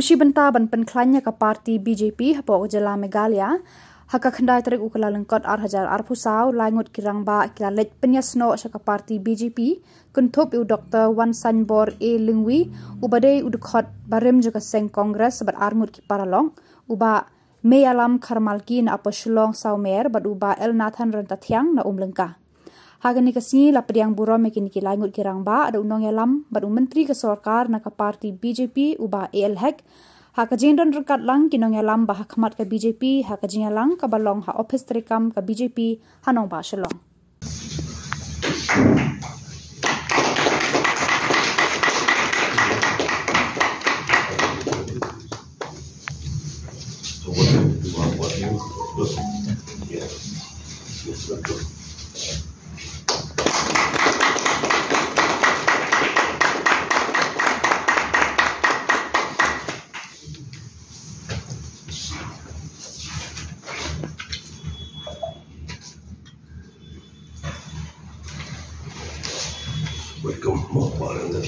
Kumshi benta ban penklannya ke parti BJP hapok jela Meghalaya haka khandai tarik ukala lengkot arhajar arpusau langut kirang ba kilalet penyasno syaka parti BJP kuntup u Dr. Wan Sanbor A Lingwi ubadai udkhot barem juga seng kongres sebat armut ki paralong uba meyalam karmalki na aposlong saumer bad uba El Nathan Rentathiang na umlengka. Hagani kasini lapadiang buro mekin ki langut kirang ba ada unong yalam bad menteri ke sorkar na ka parti BJP uba AL Hek haka jendon rekat lang kinong yalam ba hakmat ke BJP haka jingalang ka balong ha office terekam ke BJP hanong ba shalong. Welcome more than the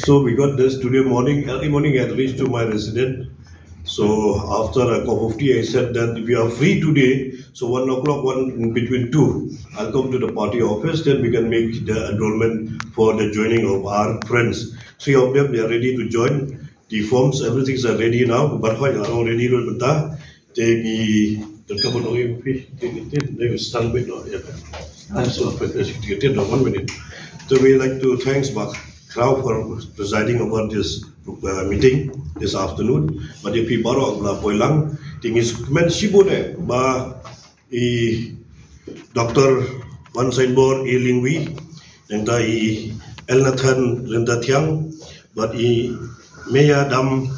So we got this today morning, early morning I reached to my residence. So after a cup of tea I said that if you are free today, so 1 o'clock, between 2, I'll come to the party office, then we can make the enrollment for the joining of our friends. 3 of them, they are ready to join. The forms, everything is ready now. But why are ready to they will stand with so 1 minute. So we like to thanks Krau for presiding over this meeting this afternoon. But if people are poilang, thing is men shibune ba Dr. Wan Sanbor A Lingwi and El Nathan Rentathiang, but Meyadam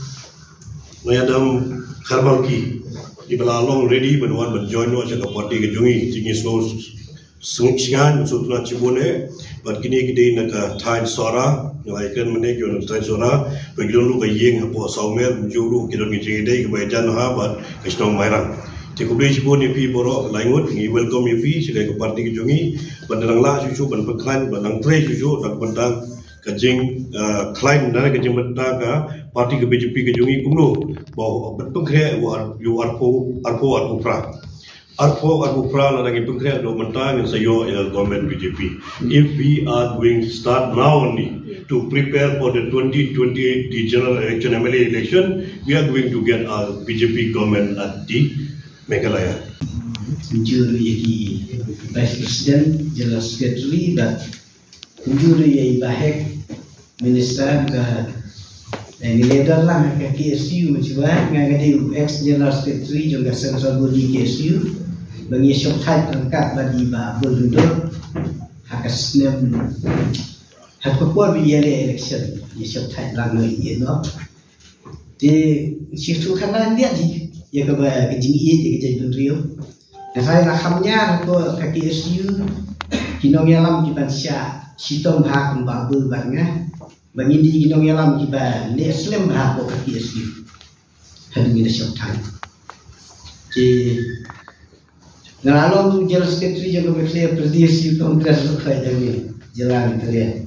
Karmalki. Di belalong ready benuan join no sa party ke jungi tingis no sungsian sutuna cibone but kini gede naka tain sora ngaikan mene kyo tain sora begitu lu bayeng hapo saumer juru kira ngi dei ke bajan ha but kisnong mairang ti kubli cibone pi boro laingut ngi welcome pi sila ke party ke jungi bandarang la susu ban peklan banang tre susu dak bentang kajing klaim dana kajing bentang ka parti ke BJP ke jungi kumlo bahwa berpengkhiat you arpo pra la lagi pengkhiat do mentang sayo government BJP. If we are going to start now only to prepare for the 2028 the general election MLA election, we are going to get our BJP government at the Meghalaya. Juru yaki Vice President, General Secretary dan juru yaki Bahek Minister ke leader lah ke KSU macam ngadi ex General Secretary juga Central Body KSU bagi syokhat angkat bagi ba berundur hak asnem hak kuat biaya election di syokhat lang ni no di situ kanan dia di ya ke ba kejingi je ke jadi rio dan saya nak hamnya ko ke KSU kinong yalam di Bansia sitong hak mbabul bangnya bagi di ginong yalam kita ne Islam berapa kaki asli hadu ni syaitan ji ngalong General Secretary juga bersedia presidensi kongres kerja ni jalan kalian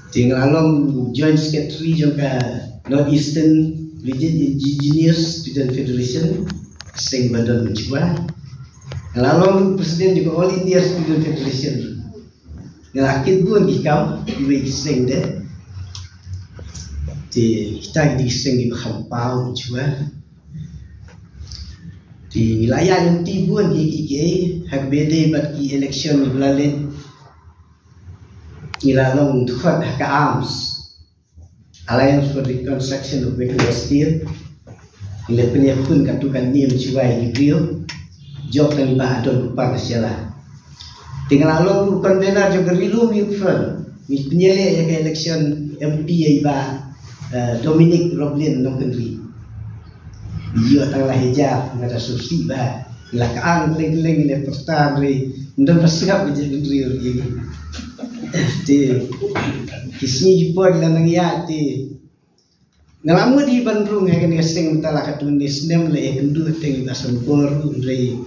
ji ngalong Joint Secretary juga North Eastern Region Indigenous Student Federation sing badan mencuba ngalong Presiden juga All India Student Federation ngelakit pun kau ibu sing deh, di kita di sing di kampau juga, di wilayah yang tibuan kiki hak beda bagi election belalet, ngilalong tuhan hak arms, Alliance for the Reconstruction of Meghalaya State, nilai penyakun katukan ni mencuba di Rio, job yang ibadah adon par nasional. tinggal lalu konvenar juga rilu mifran mi penyelek ya ke election MP iba Dominic Roblin Nongkendri dia tanglah hijab ngada susi ba lakaan leng-leng le pertari ndam pasiap je ndri ini ti kisni jipot lanang ya ti ngalamu di Bandung ya kan sing tala katunis nem le kendu teng basan boru ndri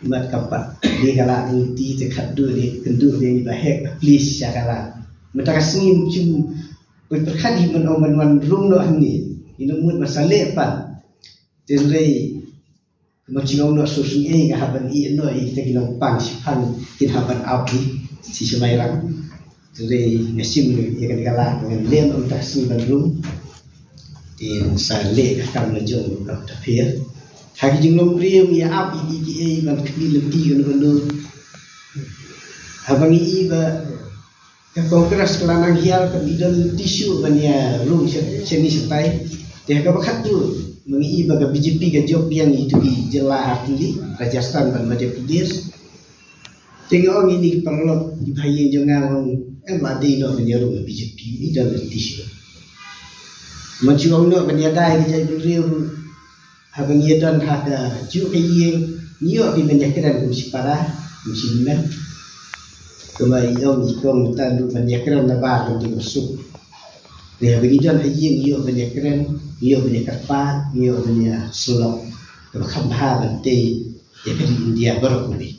mat kapat di kala inti te khadu di kendu di bahek please sakala mata kasing cum berkhadi man rung no ni inumut masale pan tenrei macam orang susun ini kahaban ini no ini kita kena pang sipan kita haban api si semayang tenrei mesin ni kan kalah dengan lem untuk sembarang di sale akan menjong untuk tapir hagi jenglom priam ya api ini man kini lebih kan habang ini ba kongres kelanang hial ke bidang tisu banya room seni sepai dia kabakat tu mengi baga BJP ke job yang itu di Jelah Atli Rajasthan dan Madhya Pradesh tengok ini perlu dibahaya jangan mati no menyeru BJP ini dalam tisu macam no menyadai ke jadi habang yedan ada ju yang niyo di menyakiran musi parah musi men kembali ikong tandu menyakiran lebar untuk masuk dia begitu iyo menyakiran iyo menyakarpat iyo menyak sulok kebakan bahan nanti ya dari India baru kuni